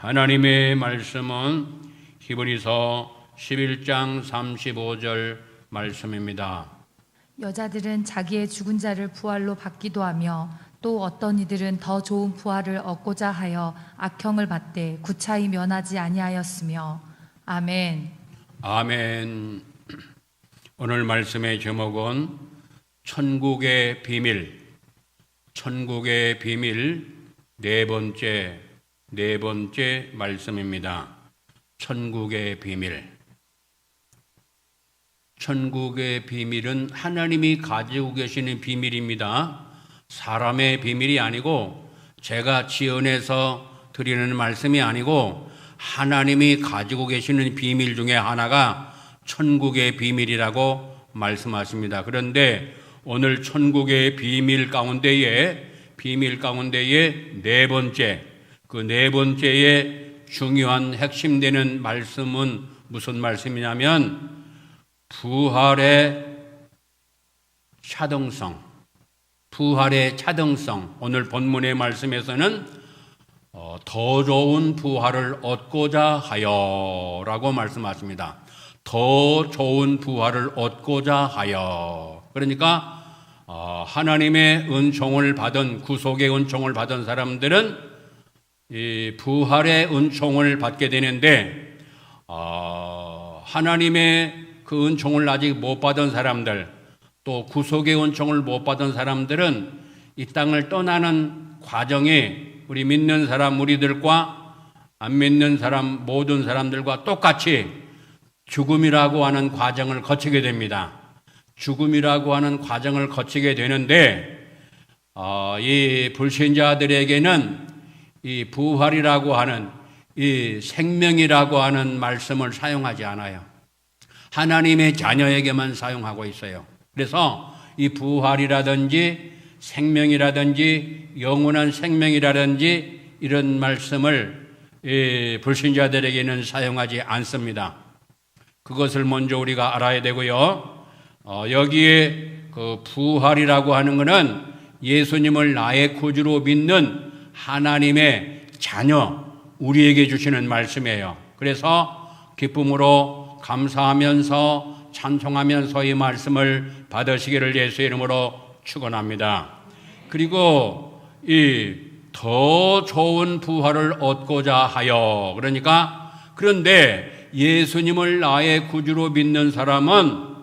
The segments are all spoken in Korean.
하나님의 말씀은 히브리서 11장 35절 말씀입니다. 여자들은 자기의 죽은 자를 부활로 받기도 하며 또 어떤 이들은 더 좋은 부활을 얻고자 하여 악형을 받되 구차히 면하지 아니하였으며. 아멘. 아멘. 오늘 말씀의 제목은 천국의 비밀, 천국의 비밀 네 번째 말씀입니다. 천국의 비밀. 천국의 비밀은 하나님이 가지고 계시는 비밀입니다. 사람의 비밀이 아니고 제가 지어내서 드리는 말씀이 아니고 하나님이 가지고 계시는 비밀 중에 하나가 천국의 비밀이라고 말씀하십니다. 그런데 오늘 천국의 비밀 가운데에 네 번째, 그 네 번째의 중요한 핵심되는 말씀은 무슨 말씀이냐면 부활의 차등성. 오늘 본문의 말씀에서는 더 좋은 부활을 얻고자 하여 라고 말씀하십니다. 더 좋은 부활을 얻고자 하여. 그러니까 하나님의 은총을 받은, 구속의 은총을 받은 사람들은 이 부활의 은총을 받게 되는데, 하나님의 그 은총을 아직 못 받은 사람들, 또 구속의 은총을 못 받은 사람들은 이 땅을 떠나는 과정이 우리 믿는 사람 우리들과 안 믿는 사람 모든 사람들과 똑같이 죽음이라고 하는 과정을 거치게 됩니다. 죽음이라고 하는 과정을 거치게 되는데 이 불신자들에게는 이 부활이라고 하는, 이 생명이라고 하는 말씀을 사용하지 않아요. 하나님의 자녀에게만 사용하고 있어요. 그래서 이 부활이라든지 생명이라든지 영원한 생명이라든지 이런 말씀을 불신자들에게는 사용하지 않습니다. 그것을 먼저 우리가 알아야 되고요. 여기에 그 부활이라고 하는 것은 예수님을 나의 구주로 믿는 하나님의 자녀, 우리에게 주시는 말씀이에요. 그래서 기쁨으로 감사하면서 찬송하면서 이 말씀을 받으시기를 예수의 이름으로 축원합니다. 그리고 이 더 좋은 부활을 얻고자 하여, 그러니까 그런데 예수님을 나의 구주로 믿는 사람은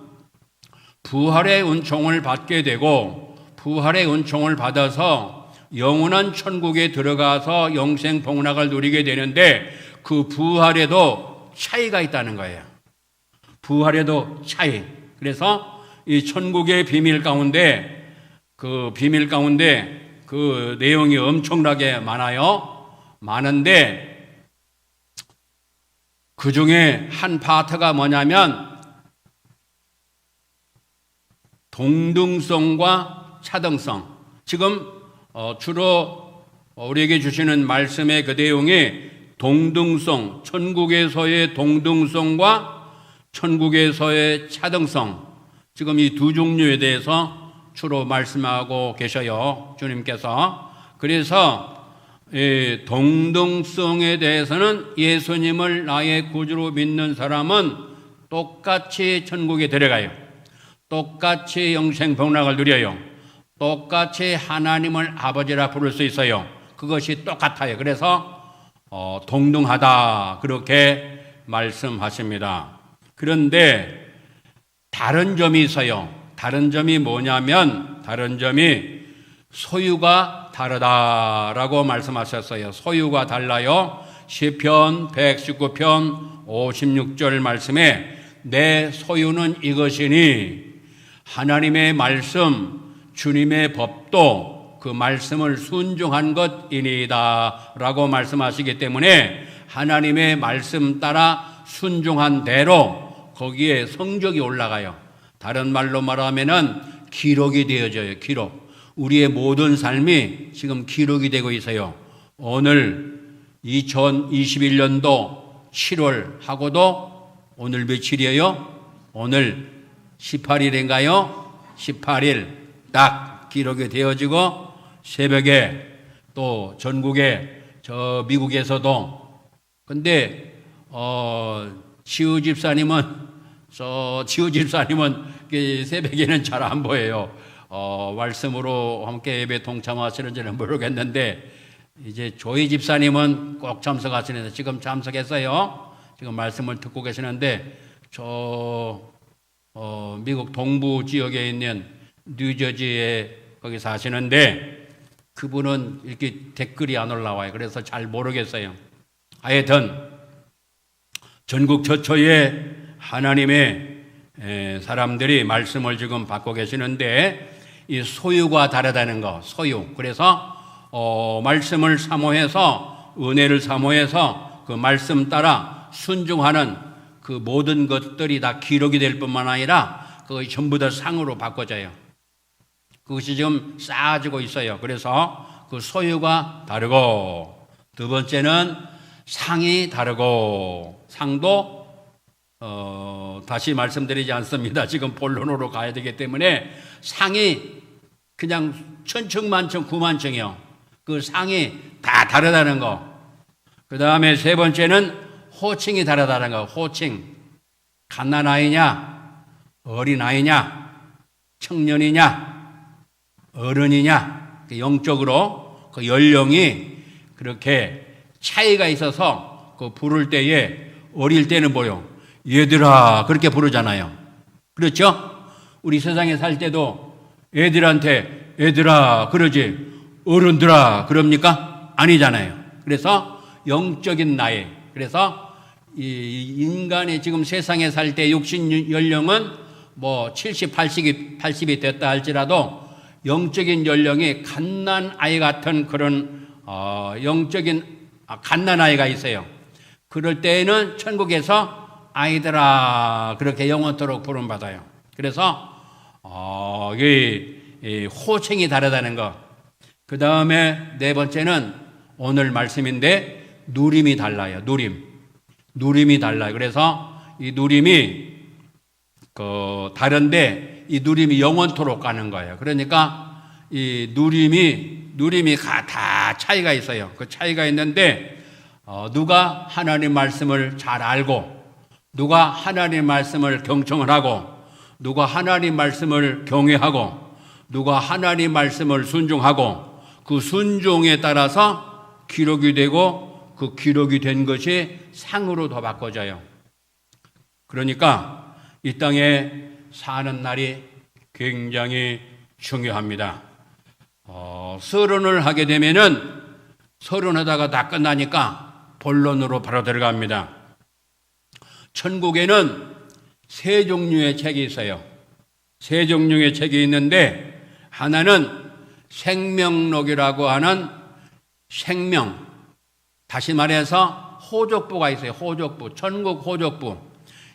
부활의 은총을 받게 되고 부활의 은총을 받아서 영원한 천국에 들어가서 영생 복락을 누리게 되는데 그 부활에도 차이가 있다는 거예요. 부활에도 차이. 그래서 이 천국의 비밀 가운데 그 내용이 엄청나게 많은데 그 중에 한 파트가 뭐냐면 동등성과 차등성. 지금 주로 우리에게 주시는 말씀의 그 내용이 동등성, 천국에서의 동등성과 천국에서의 차등성, 지금 이 두 종류에 대해서 주로 말씀하고 계셔요, 주님께서. 그래서 동등성에 대해서는 예수님을 나의 구주로 믿는 사람은 똑같이 천국에 들어가요. 똑같이 영생 복락을 누려요. 똑같이 하나님을 아버지라 부를 수 있어요. 그것이 똑같아요. 그래서 동등하다, 그렇게 말씀하십니다. 그런데 다른 점이 있어요. 다른 점이 뭐냐면, 소유가 다르다라고 말씀하셨어요. 소유가 달라요. 시편 119편 56절 말씀에 내 소유는 이것이니 하나님의 말씀, 주님의 법도 그 말씀을 순종한 것이니이다 라고 말씀하시기 때문에 하나님의 말씀 따라 순종한 대로 거기에 성적이 올라가요. 다른 말로 말하면은 기록이 되어져요. 기록. 우리의 모든 삶이 지금 기록이 되고 있어요. 오늘 2021년도 7월 하고도 오늘 며칠이에요? 오늘 18일인가요? 18일 딱 기록이 되어지고 새벽에 또 전국에 저 미국에서도 근데 지우 집사님은 새벽에는 잘 안 보여요. 말씀으로 함께 예배 동참하시는지는 모르겠는데, 이제 조이 집사님은 꼭 참석하시는데 지금 참석했어요. 지금 말씀을 듣고 계시는데, 미국 동부 지역에 있는 뉴저지에 거기 사시는데, 그분은 이렇게 댓글이 안 올라와요. 그래서 잘 모르겠어요. 하여튼 전국 처처에 하나님의 사람들이 말씀을 지금 받고 계시는데, 이 소유가 다르다는 거, 소유. 그래서 말씀을 사모해서, 은혜를 사모해서 그 말씀 따라 순종하는 그 모든 것들이 다 기록이 될 뿐만 아니라 그것이 전부 다 상으로 바꿔져요. 그것이 지금 쌓아지고 있어요. 그래서 그 소유가 다르고, 두 번째는 상이 다르고, 상도 다시 말씀드리지 않습니다. 지금 본론으로 가야 되기 때문에 상이 그냥 천층만층 구만층이요. 그 상이 다 다르다는 거. 그 다음에 세 번째는 호칭이 다르다는 거. 호칭. 갓난아이냐, 어린아이냐, 청년이냐, 어른이냐, 영적으로 그 연령이 그렇게 차이가 있어서 그 부를 때에, 어릴 때는 뭐요? 얘들아 그렇게 부르잖아요. 그렇죠? 우리 세상에 살 때도 애들한테 얘들아 그러지 어른들아 그럽니까? 아니잖아요. 그래서 영적인 나이, 그래서 이 인간이 지금 세상에 살 때 육신 연령은 뭐 70, 80이 됐다 할지라도 영적인 연령이 갓난아이 같은 그런 영적인 갓난아이가 있어요. 그럴 때에는 천국에서 아이들아 그렇게 영원토록 부름받아요. 그래서 이 호칭이 다르다는 거. 그 다음에 네 번째는 오늘 말씀인데 누림이 달라요. 누림이 달라요. 그래서 이 누림이 다른데 이 누림이 영원토록 가는 거예요. 그러니까 이 누림이 다 차이가 있어요. 그 차이가 있는데 누가 하나님 말씀을 잘 알고, 누가 하나님 말씀을 경청을 하고, 누가 하나님 말씀을 경외하고, 누가 하나님 말씀을 순종하고, 그 순종에 따라서 기록이 되고, 그 기록이 된 것이 상으로 더 바꿔져요. 그러니까 이 땅에 사는 날이 굉장히 중요합니다. 서론을 하게 되면은 서론하다가 다 끝나니까 본론으로 바로 들어갑니다. 천국에는 세 종류의 책이 있어요. 세 종류의 책이 있는데, 하나는 생명록이라고 하는 생명, 다시 말해서 호족부가 있어요. 호족부, 천국 호족부.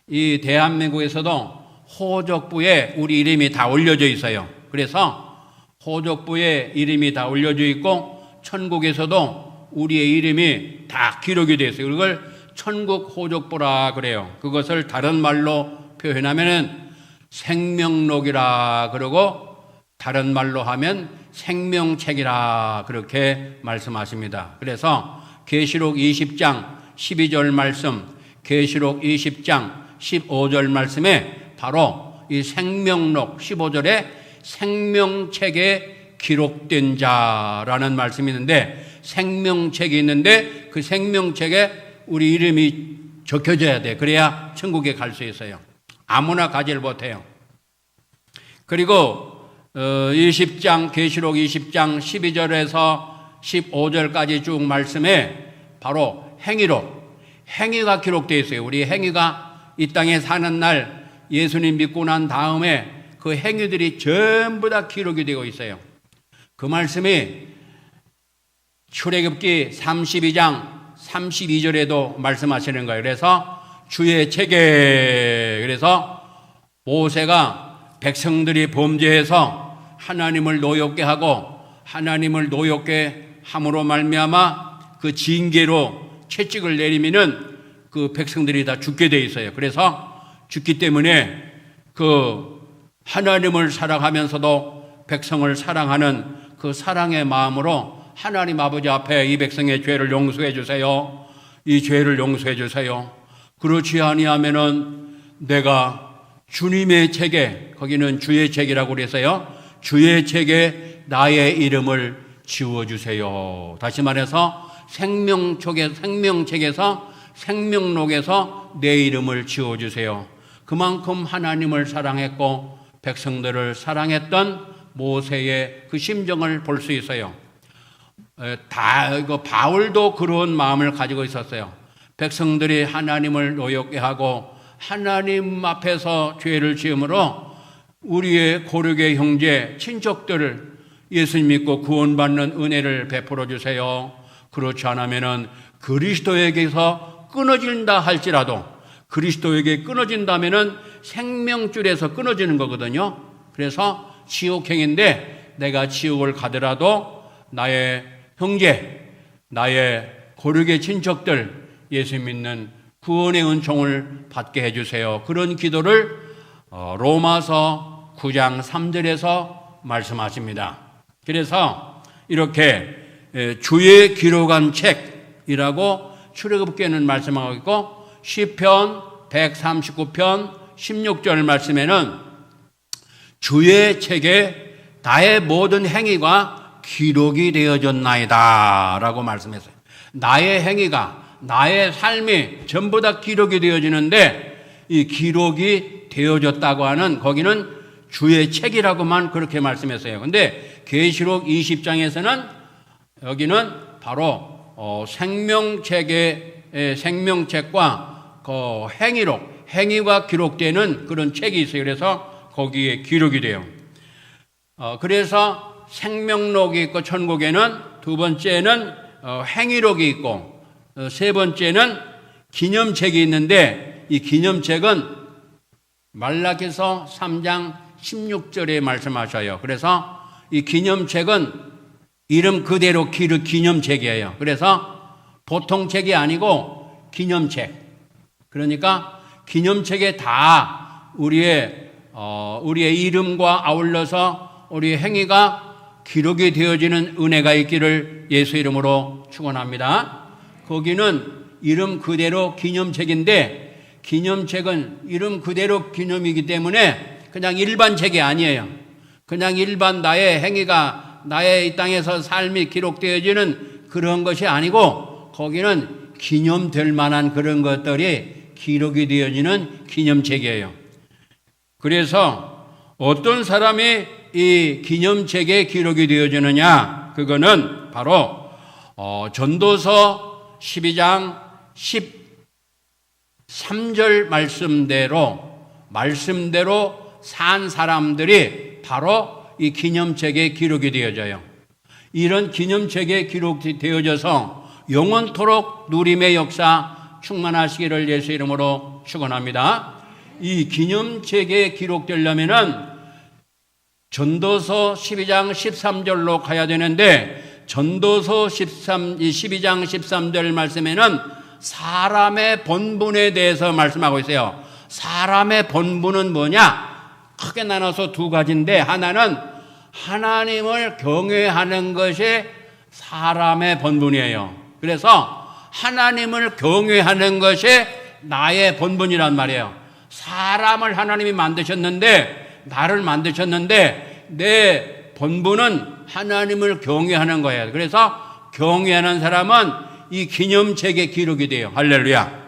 이 대한민국에서도 호족부에 우리 이름이 다 올려져 있어요. 그래서 호족부에 이름이 다 올려져 있고, 천국에서도 우리의 이름이 다 기록이 되어 있어요. 그걸 천국 호족부라 그래요. 그것을 다른 말로 표현하면은 생명록이라 그러고, 다른 말로 하면 생명책이라 그렇게 말씀하십니다. 그래서 계시록 20장 12절 말씀, 계시록 20장 15절 말씀에 바로 이 생명록 15절에 생명책에 기록된 자라는 말씀이 있는데, 생명책이 있는데 그 생명책에 우리 이름이 적혀져야 돼. 그래야 천국에 갈 수 있어요. 아무나 가지를 못해요. 그리고 20장 계시록 20장 12절에서 15절까지 쭉 말씀에 바로 행위가 기록되어 있어요. 우리 행위가 이 땅에 사는 날 예수님 믿고 난 다음에 그 행위들이 전부 다 기록이 되고 있어요. 그 말씀이 출애굽기 32장 32절에도 말씀하시는 거예요. 그래서 주의 책에, 그래서 모세가 백성들이 범죄해서 하나님을 노엽게 하고, 하나님을 노엽게 함으로 말미암아 그 징계로 채찍을 내리면은 그 백성들이 다 죽게 돼 있어요. 그래서 죽기 때문에 그 하나님을 사랑하면서도 백성을 사랑하는 그 사랑의 마음으로 하나님 아버지 앞에 이 백성의 죄를 용서해 주세요. 이 죄를 용서해 주세요. 그렇지 아니하면은 내가 주님의 책에, 거기는 주의 책이라고 그래서요, 주의 책에 나의 이름을 지워주세요. 다시 말해서 생명책에서, 생명록에서 내 이름을 지워주세요. 그만큼 하나님을 사랑했고 백성들을 사랑했던 모세의 그 심정을 볼 수 있어요. 바울도 그런 마음을 가지고 있었어요. 백성들이 하나님을 노엽게 하고 하나님 앞에서 죄를 지음으로 우리의 고르게 형제, 친척들을 예수님 믿고 구원받는 은혜를 베풀어 주세요. 그렇지 않으면은 그리스도에게서 끊어진다 할지라도, 그리스도에게 끊어진다면은 생명줄에서 끊어지는 거거든요. 그래서 지옥행인데 내가 지옥을 가더라도 나의 형제, 나의 고르게 친척들 예수 믿는 구원의 은총을 받게 해주세요. 그런 기도를 로마서 9장 3절에서 말씀하십니다. 그래서 이렇게 주의 기록한 책이라고 출애굽기에는 말씀하고 있고, 시편 139편 16절 말씀에는 주의 책에 나의 모든 행위가 기록이 되어졌나이다 라고 말씀했어요. 나의 행위가, 나의 삶이 전부 다 기록이 되어지는데, 이 기록이 되어졌다고 하는, 거기는 주의 책이라고만 그렇게 말씀했어요. 근데 계시록 20장에서는 여기는 바로 생명책과 그 행위가 기록되는 그런 책이 있어요. 그래서 거기에 기록이 돼요. 그래서 생명록이 있고, 천국에는 두 번째는 행위록이 있고, 세 번째는 기념책이 있는데, 이 기념책은 말라기서 3장 16절에 말씀하셔요. 그래서 이 기념책은 이름 그대로 기념책이에요. 그래서 보통 책이 아니고 기념책. 그러니까 기념책에 다 우리의 이름과 아울러서 우리의 행위가 기록이 되어지는 은혜가 있기를 예수 이름으로 축원합니다. 거기는 이름 그대로 기념책인데, 기념책은 이름 그대로 기념이기 때문에 그냥 일반 책이 아니에요. 그냥 일반 나의 행위가, 나의 이 땅에서 삶이 기록되어지는 그런 것이 아니고, 거기는 기념될 만한 그런 것들이 기록이 되어지는 기념책이에요. 그래서 어떤 사람이 이 기념책에 기록이 되어지느냐, 그거는 바로 전도서 12장 13절 말씀대로 산 사람들이 바로 이 기념책에 기록이 되어져요. 이런 기념책에 기록이 되어져서 영원토록 누림의 역사 충만하시기를 예수 이름으로 축원합니다. 이 기념책에 기록되려면은 전도서 12장 13절로 가야 되는데, 전도서 12장 13절 말씀에는 사람의 본분에 대해서 말씀하고 있어요. 사람의 본분은 뭐냐? 크게 나눠서 두 가지인데, 하나는 하나님을 경외하는 것이 사람의 본분이에요. 그래서 하나님을 경외하는 것이 나의 본분이란 말이에요. 사람을 하나님이 만드셨는데, 나를 만드셨는데, 내 본분은 하나님을 경외하는 거예요. 그래서 경외하는 사람은 이 기념책에 기록이 돼요. 할렐루야.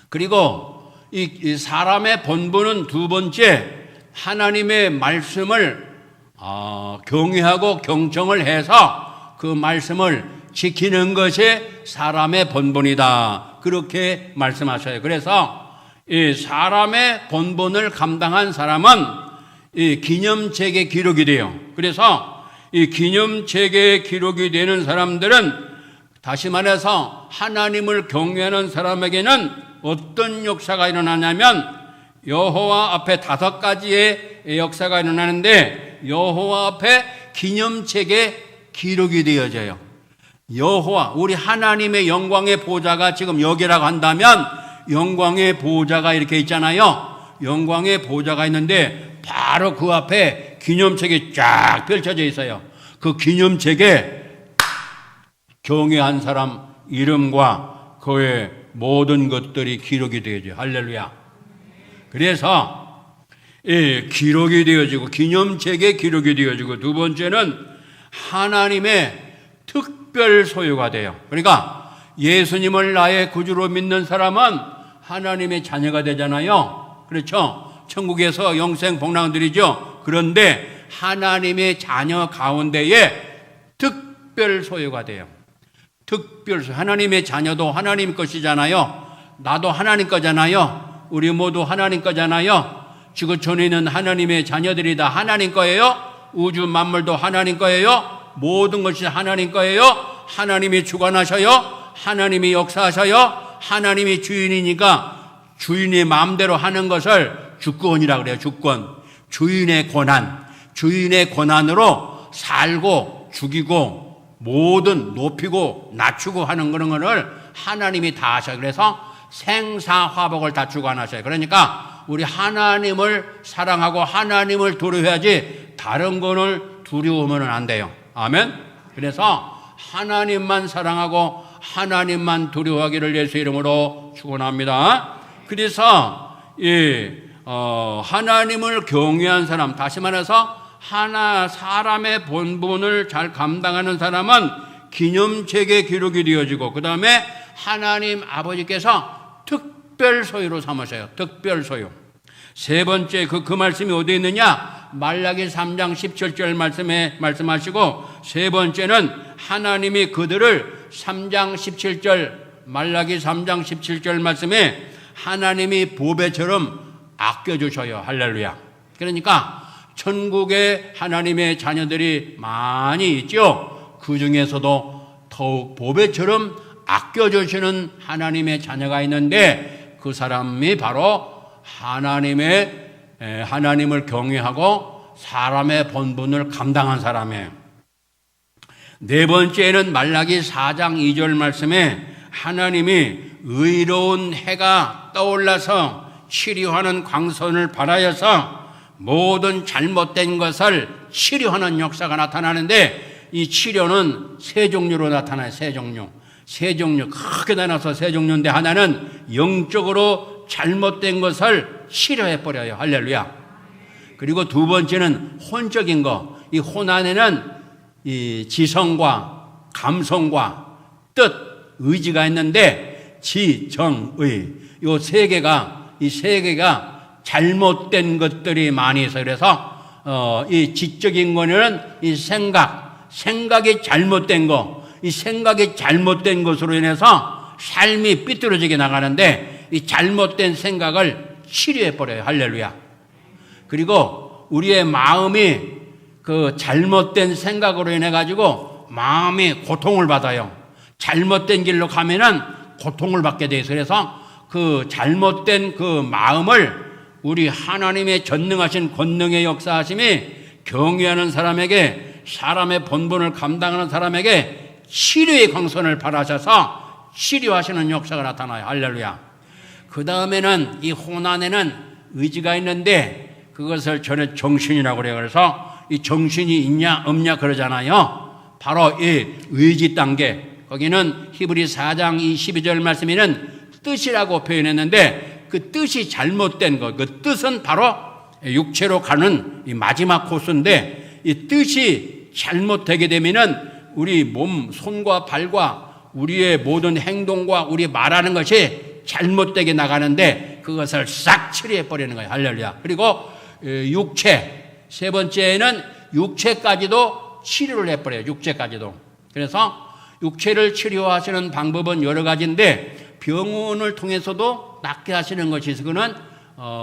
그리고 이 사람의 본분은 두 번째, 하나님의 말씀을 경외하고 경청을 해서 그 말씀을 지키는 것이 사람의 본분이다. 그렇게 말씀하셔요. 그래서 이 사람의 본분을 감당한 사람은 이 기념책에 기록이 돼요. 그래서 이 기념책에 기록이 되는 사람들은, 다시 말해서 하나님을 경외하는 사람에게는 어떤 역사가 일어나냐면, 여호와 앞에 5가지의 역사가 일어나는데, 여호와 앞에 기념책에 기록이 되어져요. 여호와, 우리 하나님의 영광의 보좌가 지금 여기라고 한다면, 영광의 보좌가 이렇게 있잖아요. 영광의 보좌가 있는데 바로 그 앞에 기념책이 쫙 펼쳐져 있어요. 그 기념책에 경외한 사람 이름과 그의 모든 것들이 기록이 되어져요. 할렐루야. 그래서 기록이 되어지고 기념책에 기록이 되어지고 두 번째는 하나님의 특별 소유가 돼요. 그러니까 예수님을 나의 구주로 믿는 사람은 하나님의 자녀가 되잖아요. 그렇죠? 천국에서 영생 복락들이죠. 그런데 하나님의 자녀 가운데에 특별 소유가 돼요. 특별 소유. 하나님의 자녀도 하나님 것이잖아요. 나도 하나님 거잖아요. 우리 모두 하나님 거잖아요. 지구촌에 있는 하나님의 자녀들이 다 하나님 거예요. 우주 만물도 하나님 거예요. 모든 것이 하나님 거예요. 하나님이 주관하셔요. 하나님이 역사하셔요. 하나님이 주인이니까 주인의 마음대로 하는 것을 주권이라고 그래요. 주권. 주인의 권한. 주인의 권한으로 살고 죽이고 모든 높이고 낮추고 하는 그런 거를 하나님이 다 하셔요. 그래서 생사화복을 다 주관하셔요. 그러니까 우리 하나님을 사랑하고 하나님을 두려워야지 다른 거를 두려우면 안 돼요. 아멘. 그래서 하나님만 사랑하고 하나님만 두려워하기를 예수 이름으로 축원합니다. 그래서 하나님을 경외한 사람, 다시 말해서 사람의 본분을 잘 감당하는 사람은 기념책에 기록이 되어지고 그 다음에 하나님 아버지께서 특별 소유로 삼으셔요. 특별 소유. 세 번째 그 말씀이 어디에 있느냐? 말라기 3장 17절 말씀에 말씀하시고 세 번째는 하나님이 그들을 3장 17절 말라기 3장 17절 말씀에 하나님이 보배처럼 아껴주셔요. 할렐루야. 그러니까 천국에 하나님의 자녀들이 많이 있죠. 그 중에서도 더욱 보배처럼 아껴주시는 하나님의 자녀가 있는데 그 사람이 바로 하나님을 경외하고 사람의 본분을 감당한 사람이에요. 네 번째는 말라기 4장 2절 말씀에 하나님이 의로운 해가 떠올라서 치료하는 광선을 발하여서 모든 잘못된 것을 치료하는 역사가 나타나는데 이 치료는 세 종류로 나타나요. 세 종류 크게 나눠서 세 종류인데 하나는 영적으로 잘못된 것을 치료해버려요. 할렐루야. 그리고 두 번째는 혼적인 거. 이 혼 안에는 이 지성과 감성과 뜻, 의지가 있는데 지, 정, 의 이 세 개가 잘못된 것들이 많이 있어요. 그래서 이 지적인 거는 이 생각이 잘못된 거, 이 생각이 잘못된 것으로 인해서 삶이 삐뚤어지게 나가는데 이 잘못된 생각을 치료해버려요. 할렐루야. 그리고 우리의 마음이 그 잘못된 생각으로 인해가지고 마음이 고통을 받아요. 잘못된 길로 가면은 고통을 받게 돼 있어요. 그래서 그 잘못된 그 마음을 우리 하나님의 전능하신 권능의 역사하심이 경외하는 사람에게 사람의 본분을 감당하는 사람에게 치료의 광선을 발하셔서 치료하시는 역사가 나타나요. 할렐루야. 그 다음에는 이 혼안에는 의지가 있는데 그것을 저는 정신이라고 그래요. 그래서 이 정신이 있냐 없냐 그러잖아요. 바로 이 의지 단계. 거기는 히브리 4장 22절 말씀에는 뜻이라고 표현했는데 그 뜻이 잘못된 것, 그 뜻은 바로 육체로 가는 이 마지막 코스인데 이 뜻이 잘못되게 되면은 우리 몸, 손과 발과 우리의 모든 행동과 우리 말하는 것이 잘못되게 나가는데 그것을 싹 치료해버리는 거예요. 할렐루야. 그리고 육체, 세 번째는 육체까지도 치료를 해버려요. 육체까지도. 그래서 육체를 치료하시는 방법은 여러 가지인데 병원을 통해서도 낫게 하시는 것이 그거는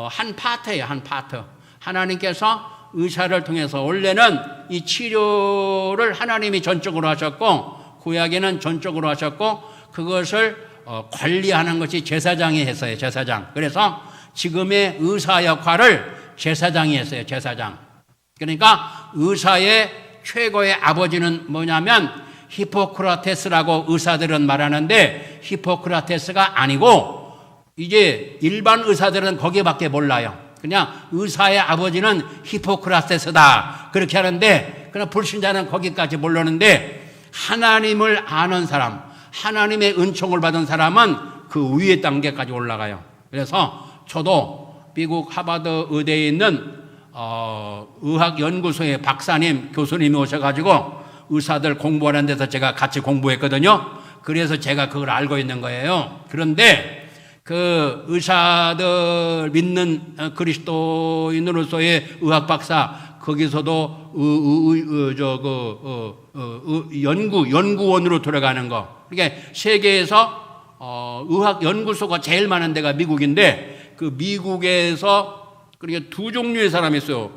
한 파트예요. 한 파트. 하나님께서 의사를 통해서 원래는 이 치료를 하나님이 전적으로 하셨고 구약에는 전적으로 하셨고 그것을 관리하는 것이 제사장이 했어요. 제사장. 그래서 지금의 의사 역할을 제사장이 했어요. 제사장. 그러니까 의사의 최고의 아버지는 뭐냐면 히포크라테스라고 의사들은 말하는데 히포크라테스가 아니고 이제 일반 의사들은 거기밖에 몰라요. 그냥 의사의 아버지는 히포크라테스다 그렇게 하는데 그냥 불신자는 거기까지 모르는데 하나님을 아는 사람, 하나님의 은총을 받은 사람은 그 위의 단계까지 올라가요. 그래서 저도 미국 하버드 의대에 있는 의학연구소의 박사님, 교수님이 오셔가지고 의사들 공부하는 데서 제가 같이 공부했거든요. 그래서 제가 그걸 알고 있는 거예요. 그런데 그 의사들 믿는 그리스도인으로서의 의학 박사, 거기서도 연구원으로 들어가는 거. 그러니까 세계에서 의학 연구소가 제일 많은 데가 미국인데, 그 미국에서 그러니까 두 종류의 사람이 있어요.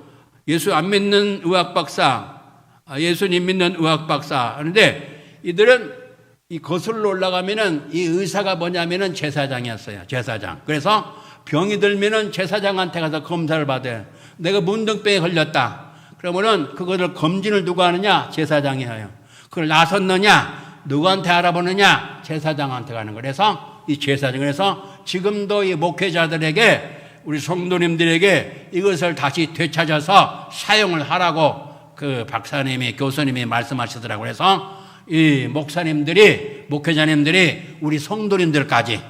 예수 안 믿는 의학 박사, 예수님 믿는 의학 박사. 그런데 이들은 이 거슬러 올라가면은 이 의사가 뭐냐면은 제사장이었어요. 제사장. 그래서 병이 들면은 제사장한테 가서 검사를 받아요. 내가 문둥병에 걸렸다. 그러면은 그거를 검진을 누가 하느냐? 제사장이 해요. 그걸 나섰느냐? 누구한테 알아보느냐? 제사장한테 가는 거예요. 그래서 이 제사장. 그래서 지금도 이 목회자들에게, 우리 성도님들에게 이것을 다시 되찾아서 사용을 하라고 그 박사님이, 교수님이 말씀하시더라고요. 그래서 이 목사님들이, 목회자님들이 우리 성도님들까지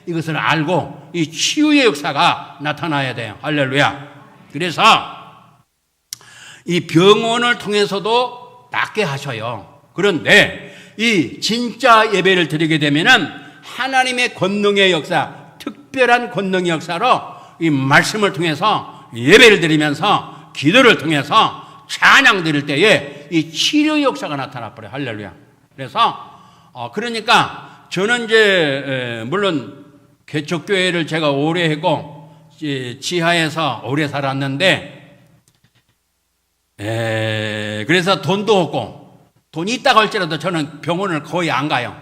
이것을 알고 이 치유의 역사가 나타나야 돼요. 할렐루야. 그래서 이 병원을 통해서도 낫게 하셔요. 그런데 이 진짜 예배를 드리게 되면은 하나님의 권능의 역사, 특별한 권능의 역사로 이 말씀을 통해서 예배를 드리면서 기도를 통해서 찬양 드릴 때에 이 치료 역사가 나타나 버려요. 할렐루야. 그래서 그러니까 저는 이제 물론 개척교회를 제가 오래 했고 지하에서 오래 살았는데, 그래서 돈도 없고, 돈이 있다고 할지라도 저는 병원을 거의 안 가요.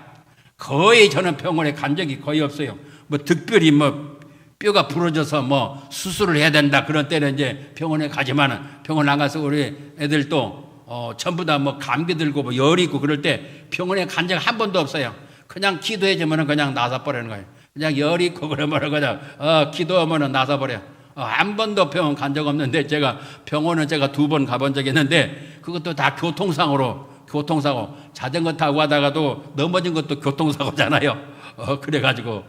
거의 저는 병원에 간 적이 거의 없어요. 뭐 특별히 뭐 뼈가 부러져서 뭐 수술을 해야 된다 그런 때는 이제 병원에 가지만은, 병원 안 가서 우리 애들도 전부 다 뭐 감기 들고 뭐 열이 있고 그럴 때 병원에 간 적 한 번도 없어요. 그냥 기도해주면은 그냥 나서 버리는 거예요. 그냥 열이 있고 그러면은 그냥 기도하면은 나서 버려. 한 번도 병원 간 적 없는데, 제가 병원은 제가 2번 가본 적이 있는데 그것도 다 교통사고, 자전거 타고 가다가도 넘어진 것도 교통사고잖아요. 그래가지고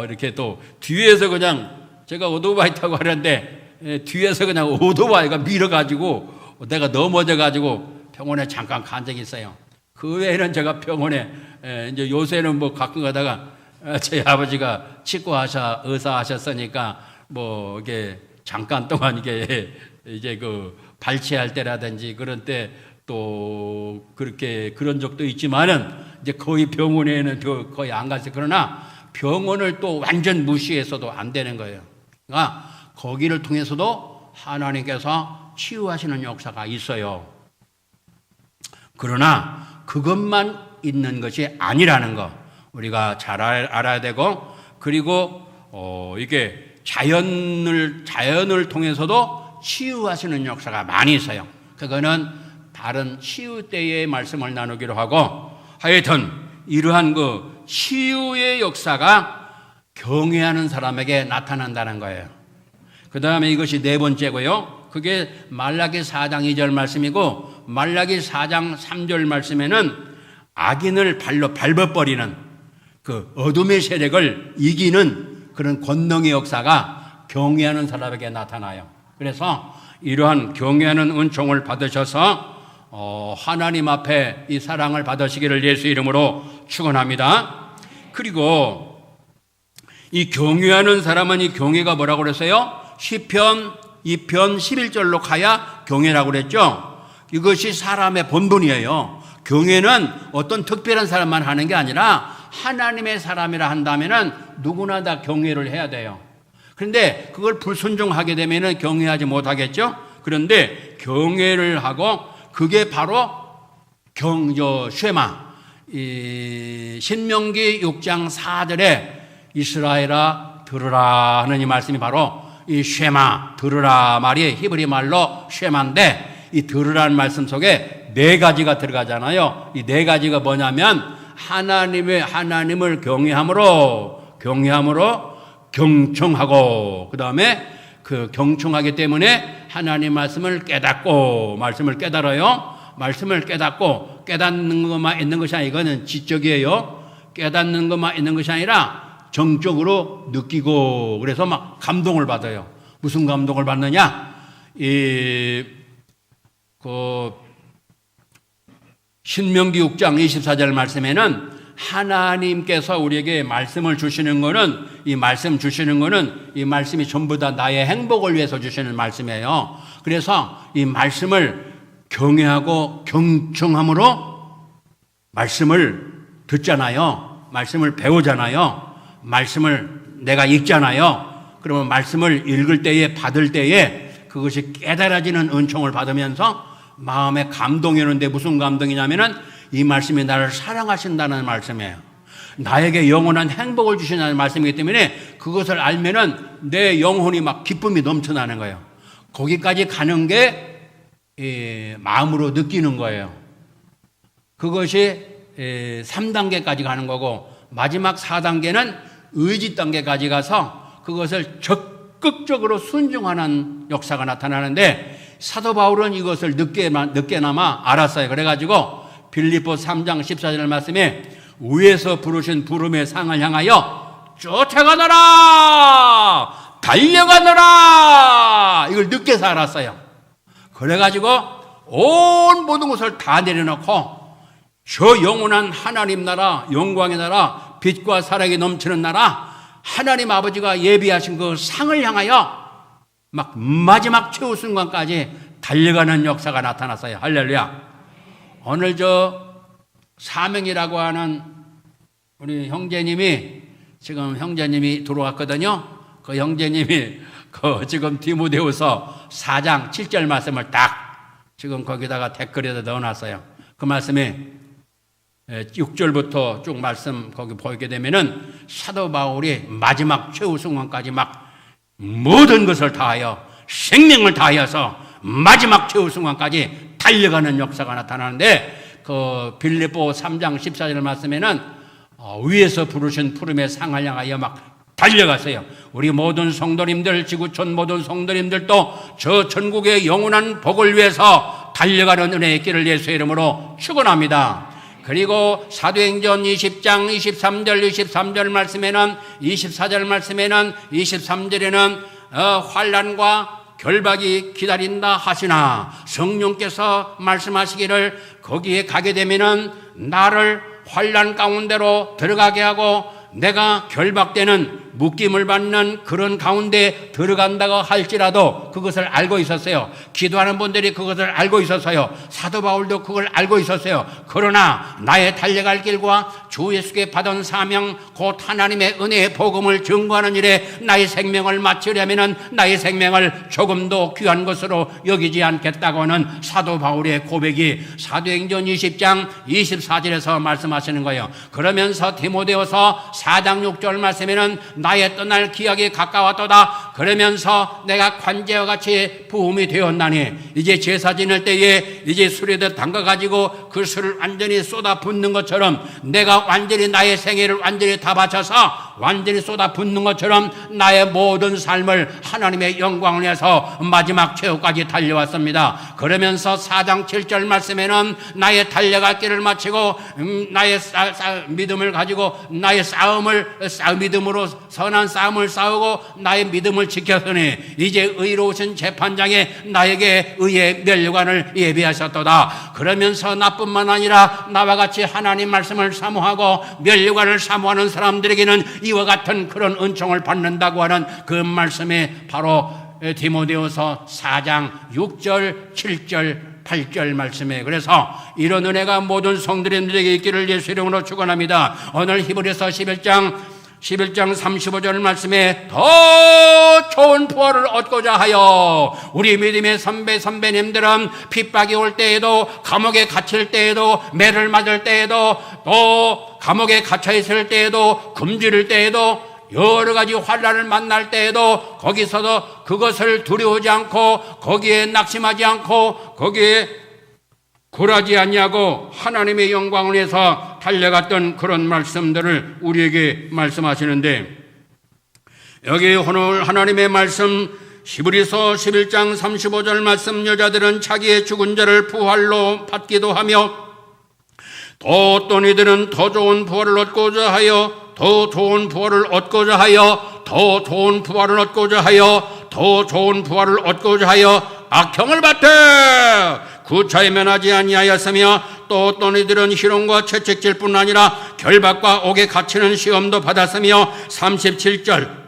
이렇게 또 뒤에서 그냥, 제가 오토바이 타고 가는데 뒤에서 그냥 오토바이가 밀어가지고 내가 넘어져가지고 병원에 잠깐 간 적이 있어요. 그 외에는 제가 병원에 이제 요새는 뭐 가끔 가다가 저희 아버지가 의사 하셨으니까 뭐 이게 잠깐 동안 이게 이제 그 발치할 때라든지 그런 때 또 그렇게 그런 적도 있지만은 이제 거의 병원에는 거의 안 갔어요. 그러나 병원을 또 완전 무시해서도 안 되는 거예요. 그러니까 거기를 통해서도 하나님께서 치유하시는 역사가 있어요. 그러나 그것만 있는 것이 아니라는 거 우리가 잘 알아야 되고, 그리고 이게 자연을 통해서도 치유하시는 역사가 많이 있어요. 그거는 다른 치유 때의 말씀을 나누기로 하고, 하여튼 이러한 그 치유의 역사가 경외하는 사람에게 나타난다는 거예요. 그 다음에 이것이 네 번째고요. 그게 말라기 4장 2절 말씀이고, 말라기 4장 3절 말씀에는 악인을 발로 밟아버리는 그 어둠의 세력을 이기는 그런 권능의 역사가 경외하는 사람에게 나타나요. 그래서 이러한 경외하는 은총을 받으셔서 하나님 앞에 이 사랑을 받으시기를 예수 이름으로 축원합니다. 그리고 이 경외하는 사람은, 이 경외가 뭐라고 그랬어요? 시편 2편 11절로 가야 경외라고 그랬죠. 이것이 사람의 본분이에요. 경외는 어떤 특별한 사람만 하는 게 아니라 하나님의 사람이라 한다면은 누구나 다 경외를 해야 돼요. 그런데 그걸 불순종하게 되면은 경외하지 못하겠죠. 그런데 경외를 하고, 그게 바로 쉐마, 신명기 6장 4절에 이스라엘아 들으라 하는 이 말씀이 바로 이 쉐마, 들으라 말이 히브리 말로 쉐마인데, 이 들으라는 말씀 속에 네 가지가 들어가잖아요. 이 네 가지가 뭐냐면 하나님을 경외함으로 경청하고, 그 다음에 그 경청하기 때문에 하나님 말씀을 깨닫고, 말씀을 깨달아요. 말씀을 깨닫고 깨닫는 것만 있는 것이 아니라 이거는 지적이에요. 깨닫는 것만 있는 것이 아니라 정적으로 느끼고 그래서 막 감동을 받아요. 무슨 감동을 받느냐? 신명기 6장 24절 말씀에는 하나님께서 우리에게 말씀을 주시는 거는 이 말씀이 전부 다 나의 행복을 위해서 주시는 말씀이에요. 그래서 이 말씀을 경외하고 경청함으로 말씀을 듣잖아요. 말씀을 배우잖아요. 말씀을 내가 읽잖아요. 그러면 말씀을 읽을 때에 받을 때에 그것이 깨달아지는 은총을 받으면서 마음에 감동이 오는데 무슨 감동이냐면은 이 말씀이 나를 사랑하신다는 말씀이에요. 나에게 영원한 행복을 주신다는 말씀이기 때문에 그것을 알면은 내 영혼이 막 기쁨이 넘쳐나는 거예요. 거기까지 가는 게 마음으로 느끼는 거예요. 그것이 3단계까지 가는 거고 마지막 4단계는 의지 단계까지 가서 그것을 적극적으로 순종하는 역사가 나타나는데 사도 바울은 이것을 늦게나마 알았어요. 그래가지고 빌립보 3장 14절 말씀에 위에서 부르신 부름의 상을 향하여 쫓아가너라 달려가너라 이걸 늦게서 알았어요. 그래가지고 온 모든 것을 다 내려놓고 저 영원한 하나님 나라 영광의 나라 빛과 사랑이 넘치는 나라 하나님 아버지가 예비하신 그 상을 향하여 막 마지막 최후 순간까지 달려가는 역사가 나타났어요. 할렐루야. 오늘 사명이라고 하는 우리 형제님이 지금 형제님이 들어왔거든요. 그 형제님이 지금 디모데후서 4장 7절 말씀을 딱 지금 거기다가 댓글에다 넣어놨어요. 그 말씀이 6절부터 쭉 말씀 거기 보이게 되면은 사도 바울이 마지막 최후 순간까지 막 모든 것을 다하여 생명을 다하여서 마지막 최후 순간까지 달려가는 역사가 나타나는데 그 빌립보 3장 14절 말씀에는 위에서 부르신 푸름의 상을 향하여 막 달려가세요. 우리 모든 성도님들 지구촌 모든 성도님들도 저 전국의 영원한 복을 위해서 달려가는 은혜의 길을 예수의 이름으로 축원합니다. 그리고 사도행전 20장 23절 말씀에는 24절 말씀에는 23절에는 환난과 결박이 기다린다 하시나 성령께서 말씀하시기를 거기에 가게 되면은 나를 환난 가운데로 들어가게 하고 내가 결박되는 묶임을 받는 그런 가운데 들어간다고 할지라도 그것을 알고 있었어요. 기도하는 분들이 그것을 알고 있었어요. 사도 바울도 그걸 알고 있었어요. 그러나 나의 달려갈 길과 주 예수께 받은 사명 곧 하나님의 은혜의 복음을 증거하는 일에 나의 생명을 마치려면 나의 생명을 조금도 귀한 것으로 여기지 않겠다고 하는 사도 바울의 고백이 사도행전 20장 24절에서 말씀하시는 거예요. 그러면서 디모데후서 4장 6절 말씀에는 나의 떠날 기약이 가까웠도다. 그러면서 내가 관제와 같이 부음이 되었나니 이제 제사 지낼 때에 이제 술에다 담가가지고 그 술을 완전히 쏟아 붓는 것처럼 내가 완전히 나의 생애를 완전히 다 바쳐서 완전히 쏟아 붓는 것처럼 나의 모든 삶을 하나님의 영광을 위해서 마지막 최후까지 달려왔습니다. 그러면서 4장 7절 말씀에는 나의 달려갈 길을 마치고 나의 믿음을 가지고 나의 믿음으로 선한 싸움을 싸우고 나의 믿음을 지켰으니 이제 의로우신 재판장에 나에게 의의 멸류관을 예비하셨도다. 그러면서 나뿐만 아니라 나와 같이 하나님 말씀을 사모하고 멸류관을 사모하는 사람들에게는 이와 같은 그런 은총을 받는다고 하는 그 말씀이 바로 디모데후서 4장 6절 7절 8절 말씀에 그래서 이런 은혜가 모든 성도님들에게 있기를 예수 이름으로 축원합니다. 오늘 히브리서 11장 35절 말씀에 더 좋은 부활을 얻고자 하여 우리 믿음의 선배님들은 핍박이 올 때에도 감옥에 갇힐 때에도 매를 맞을 때에도 또 감옥에 갇혀 있을 때에도 굶주릴 때에도 여러 가지 환난을 만날 때에도 거기서도 그것을 두려워하지 않고 거기에 낙심하지 않고 거기에 굴하지 아니하고 하나님의 영광을 위해서 달려갔던 그런 말씀들을 우리에게 말씀하시는데 여기 오늘 하나님의 말씀 히브리서 11장 35절 말씀 여자들은 자기의 죽은 자를 부활로 받기도 하며 또 어떤 이들은 더 좋은 부활을 얻고자 하여 더 좋은 부활을 얻고자 하여 더 좋은 부활을 얻고자 하여 더 좋은 부활을 얻고자 하여 악형을 받되 구차에 면하지 아니하였으며 또 어떤 이들은 희롱과 채찍질 뿐 아니라 결박과 옥에 갇히는 시험도 받았으며 37절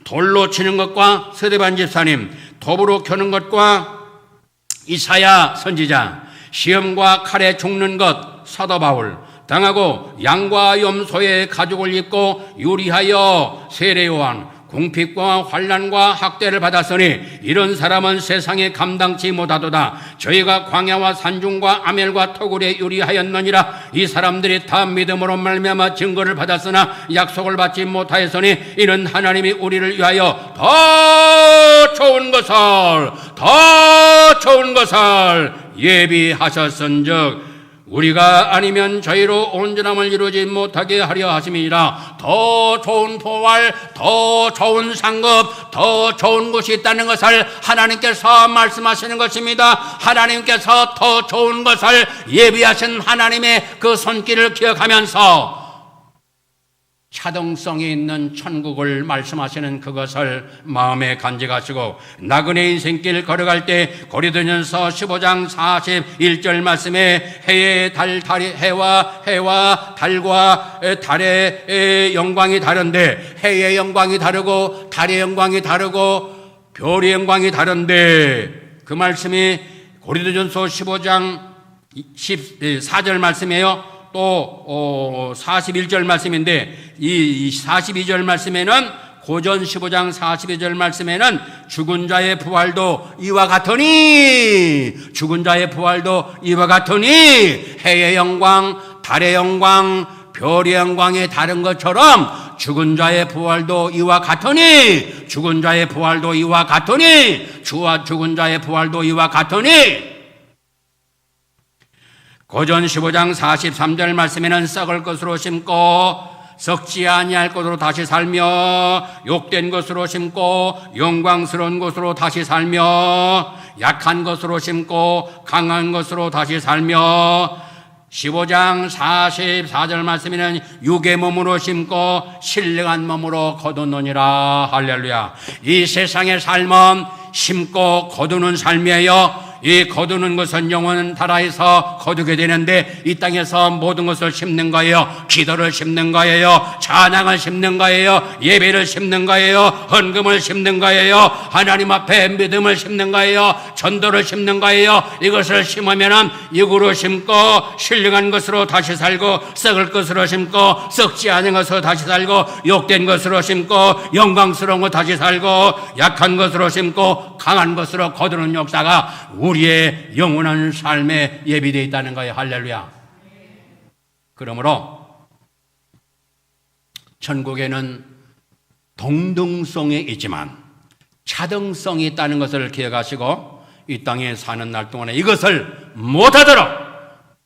돌로 치는 것과 스데반 집사님 톱으로 켜는 것과 이사야 선지자 시험과 칼에 죽는 것 사도 바울 당하고 양과 염소의 가죽을 입고 유리하여 세례 요한 궁핍과 환난과 학대를 받았으니 이런 사람은 세상에 감당치 못하도다. 저희가 광야와 산중과 아멜과 토굴에 유리하였느니라. 이 사람들이 다 믿음으로 말미암아 증거를 받았으나 약속을 받지 못하였으니 이는 하나님이 우리를 위하여 더 좋은 것을 예비하셨은즉 우리가 아니면 저희로 온전함을 이루지 못하게 하려 하심이니라. 더 좋은 보활, 더 좋은 상급, 더 좋은 곳이 있다는 것을 하나님께서 말씀하시는 것입니다. 하나님께서 더 좋은 것을 예비하신 하나님의 그 손길을 기억하면서 차등성이 있는 천국을 말씀하시는 그것을 마음에 간직하시고 나그네 인생길 걸어갈 때 고린도전서 15장 41절 말씀에 해와 달과 달의 영광이 다른데 해의 영광이 다르고 달의 영광이 다르고 별의 영광이 다른데 그 말씀이 고린도전서 15장 14절 말씀이에요. 또 41절 말씀인데 이 42절 말씀에는 고전 15장 42절 말씀에는 죽은 자의 부활도 이와 같으니 해의 영광, 달의 영광, 별의 영광이 다른 것처럼 죽은 자의 부활도 이와 같으니 주와 죽은 자의 부활도 이와 같으니 고전 15장 43절 말씀에는 썩을 것으로 심고 썩지 아니할 것으로 다시 살며 욕된 것으로 심고 영광스러운 것으로 다시 살며 약한 것으로 심고 강한 것으로 다시 살며 15장 44절 말씀에는 육의 몸으로 심고 신령한 몸으로 거두느니라. 할렐루야. 이 세상의 삶은 심고 거두는 삶이에요. 이 거두는 것은 영원한 나라에서 거두게 되는데 이 땅에서 모든 것을 심는 거예요. 기도를 심는 거예요. 찬양을 심는 거예요. 예배를 심는 거예요. 헌금을 심는 거예요. 하나님 앞에 믿음을 심는 거예요. 전도를 심는 거예요. 이것을 심으면 육으로 심고 신령한 것으로 다시 살고 썩을 것으로 심고 썩지 않은 것으로 다시 살고 욕된 것으로 심고 영광스러운 것 다시 살고 약한 것으로 심고 강한 것으로 거두는 역사가 우리의 영원한 삶에 예비되어 있다는 거예요. 할렐루야. 그러므로 천국에는 동등성이 있지만 차등성이 있다는 것을 기억하시고 이 땅에 사는 날 동안에 이것을 못하도록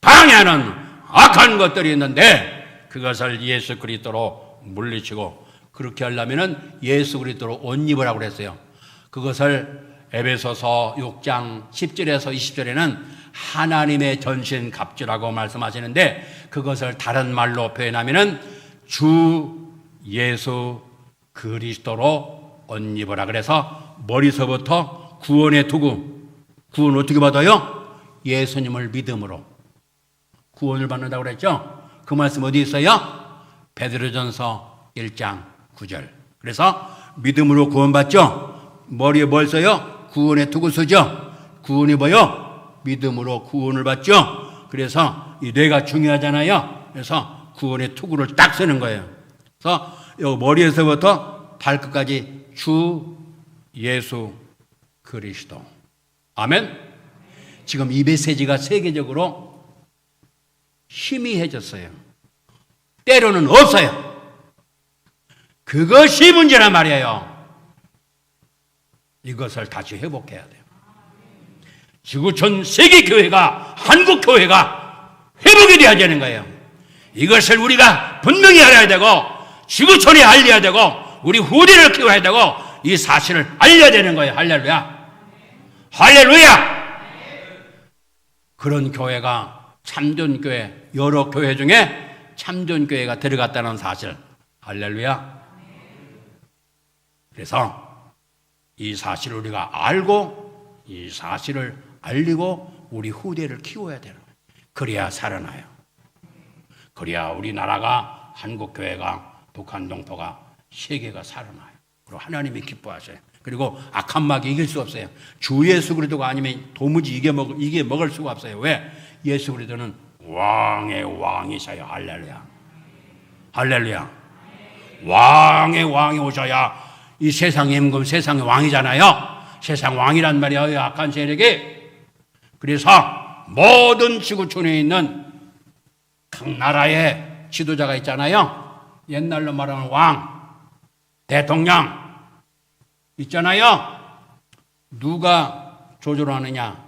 방해하는 악한 것들이 있는데 그것을 예수 그리스도로 물리치고 그렇게 하려면 예수 그리스도로 옷 입으라고 그랬어요. 그것을 에베소서 6장 10절에서 20절에는 하나님의 전신 갑주라고 말씀하시는데 그것을 다른 말로 표현하면은 주 예수 그리스도로 옷 입으라. 그래서 머리서부터 구원의 투구. 구원 어떻게 받아요? 예수님을 믿음으로 구원을 받는다고 그랬죠. 그 말씀 어디 있어요? 베드로전서 1장 9절. 그래서 믿음으로 구원받죠. 머리에 뭘 써요? 구원의 투구 쓰죠. 구원이 뭐요? 믿음으로 구원을 받죠. 그래서 이 뇌가 중요하잖아요. 그래서 구원의 투구를 딱 쓰는 거예요. 그래서 요 머리에서부터 발끝까지 주 예수 그리스도. 아멘. 지금 이 메시지가 세계적으로 희미해졌어요. 때로는 없어요. 그것이 문제란 말이에요. 이것을 다시 회복해야 돼요. 지구촌 세계교회가, 한국교회가 회복이 되어야 되는 거예요. 이것을 우리가 분명히 알아야 되고 지구촌에 알려야 되고 우리 후대를 키워야 되고 이 사실을 알려야 되는 거예요. 할렐루야. 할렐루야. 그런 교회가 참된 교회, 여러 교회 중에 참전교회가 들어갔다는 사실. 할렐루야. 그래서 이 사실을 우리가 알고 이 사실을 알리고 우리 후대를 키워야 되는 거예요. 그래야 살아나요. 그래야 우리나라가 한국교회가 북한 동포가 세계가 살아나요. 그리고 하나님이 기뻐하셔요. 그리고 악한 마귀 이길 수 없어요. 주 예수 그리스도가 아니면 도무지 이게 먹을 수가 없어요. 왜? 예수 그리스도는 왕의 왕이셔요. 할렐루야. 할렐루야. 왕의 왕이 오셔야 이 세상의 임금, 세상의 왕이잖아요. 세상 왕이란 말이에요. 악한 세력이. 그래서 모든 지구촌에 있는 각 나라의 지도자가 있잖아요. 옛날로 말하면 왕, 대통령 있잖아요. 누가 조절하느냐?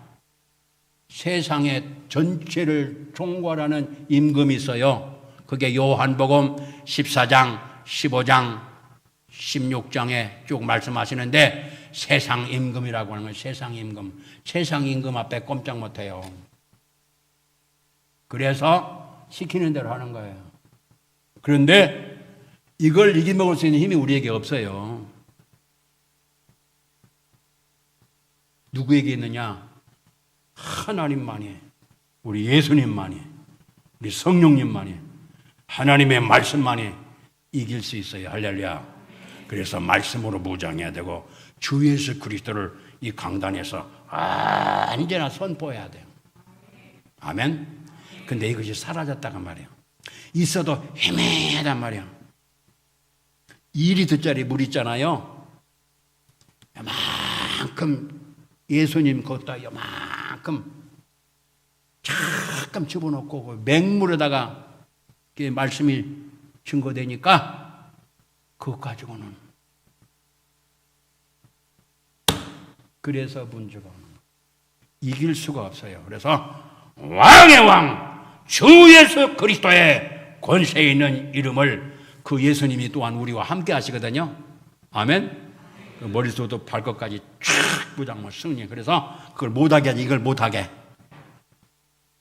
세상의 전체를 총괄하는 임금이 있어요. 그게 요한복음 14장, 15장, 16장에 쭉 말씀하시는데 세상 임금이라고 하는 거예요. 세상 임금. 세상 임금 앞에 꼼짝 못해요. 그래서 시키는 대로 하는 거예요. 그런데 이걸 이겨먹을 수 있는 힘이 우리에게 없어요. 누구에게 있느냐? 하나님만이, 우리 예수님만이, 우리 성령님만이, 하나님의 말씀만이 이길 수 있어요. 할렐루야. 그래서 말씀으로 무장해야 되고 주 예수 그리스도를 이 강단에서 언제나 선포해야 돼요. 아멘. 근데 이것이 사라졌다고 말이에요. 있어도 헤매단 말이에요. 2리터짜리 물 있잖아요. 요만큼 예수님 걷다 요만큼 잠깐 집어넣고 맹물에다가 말씀이 증거되니까 그것 가지고는 그래서 문제가 이길 수가 없어요. 그래서 왕의 왕 주 예수 그리스도의 권세 있는 이름을 그 예수님이 또한 우리와 함께 하시거든요. 아멘. 그 머릿속부터 발끝까지 쫙 무장모 승리. 그래서 그걸 못하게 하지. 이걸 못하게.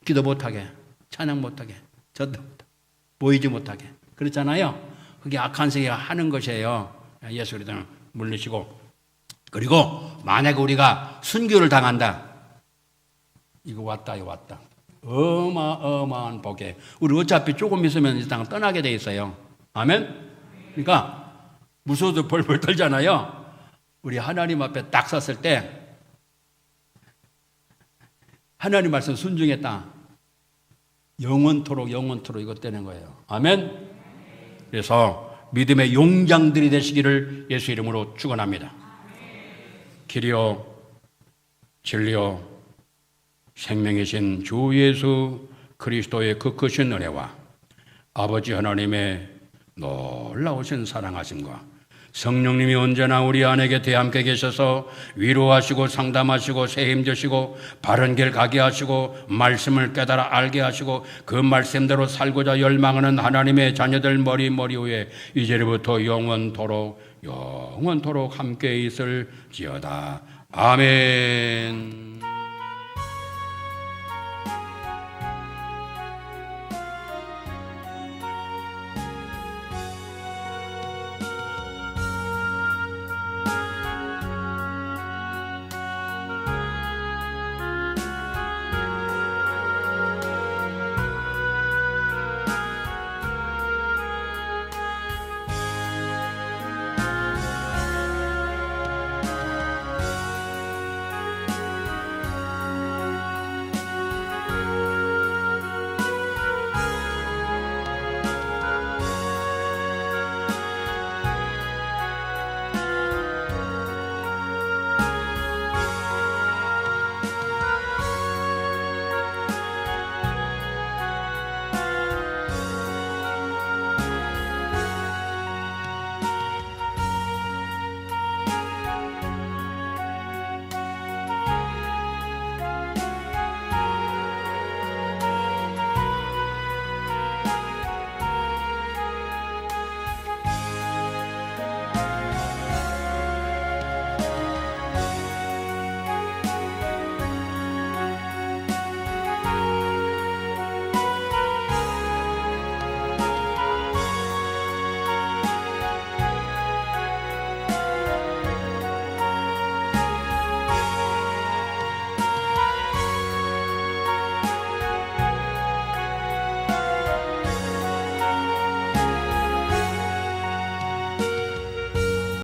기도 못하게. 찬양 못하게. 전도 못하게. 모이지 못하게. 그렇잖아요. 그게 악한 세계가 하는 것이에요. 예수 그리스도는 물리시고. 그리고 만약에 우리가 순교를 당한다. 이거 왔다 이거 왔다. 어마어마한 복에. 우리 어차피 조금 있으면 이 땅을 떠나게 돼 있어요. 아멘. 그러니까 무서워도 벌벌 떨잖아요. 우리 하나님 앞에 딱 섰을 때 하나님 말씀 순종했다. 영원토록 이것 되는 거예요. 아멘. 그래서 믿음의 용장들이 되시기를 예수 이름으로 축원합니다. 길이요 진리요 생명이신 주 예수 그리스도의 그 크신 은혜와 아버지 하나님의 놀라우신 사랑하심과 성령님이 언제나 우리 안에 곁에 함께 계셔서 위로하시고 상담하시고 새힘주시고 바른 길 가게 하시고 말씀을 깨달아 알게 하시고 그 말씀대로 살고자 열망하는 하나님의 자녀들 머리 위에 이제부터 영원토록 함께 있을지어다. 아멘.